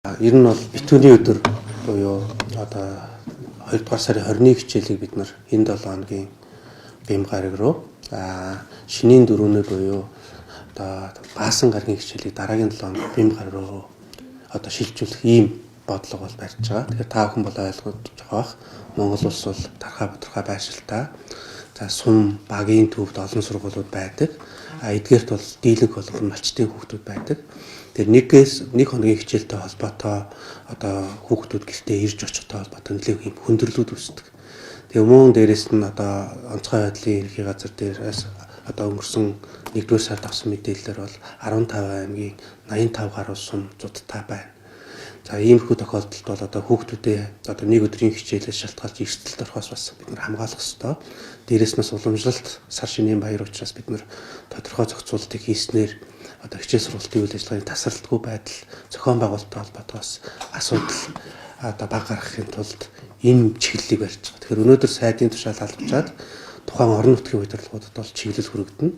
Ер нь бол битүүний өдөр буюу одоо 2 дугаар сарын 21 хичээлийг бид нар энэ 7 хоногийн бэм гараг руу шинийн 4-ний буюу одоо баасан гарагийн хичээлийг дараагийн 7 хоног бэм гараг руу одоо шилжүүлэх ийм бодлого бол барьж байгаа. Тэгэхээр та бүхэн бол ойлгож байгаа бах. Монгол улс бол тархаа бодорхой байшилтай. За сум багийн төвд олон сургуулиуд байдаг. Эдгээрт бол дийлэнх болгон малчтын хүүхдүүд байдаг. Тэр нэг хоногийн хичээлтэй холбоотой одоо хүүхдүүд гэртээ ирж очихтой холбоотой нэлээд юм хөндөрлүүд үүсдэг. Тэгээ мөн дээрэс нь одоо онцгой байдлын ерхий газар дээрээс одоо өнгөрсөн 1-р сард авсан мэдээлэлээр бол 15 аймгийн 85 гаруй сум зудтай байна. За иймэрхүү тохиолдолд бол одоо хүүхдүүдээ одоо нэг өдрийн хичээлээс шалтгаалж эрсдэлд орохоос бас бид нар хамгаалах ёстой. Дээрээс нь уламжлалт сар шинийн баяр учраас бид нар тодорхой зохицуултыг хийснээр одоо хичээл сургалтын үйл ажиллагааны тасралтгүй байдал зохион байгуулалттай холбоотойгоос асуудал одоо баг гаргахын тулд энэ чиглэлийг барьж байгаа. Тэгэхээр өнөөдөр сайдын тушаал албачаад тухайн орон нутгийн удирдлагуудад бол чиглэл хүргэгдэнэ.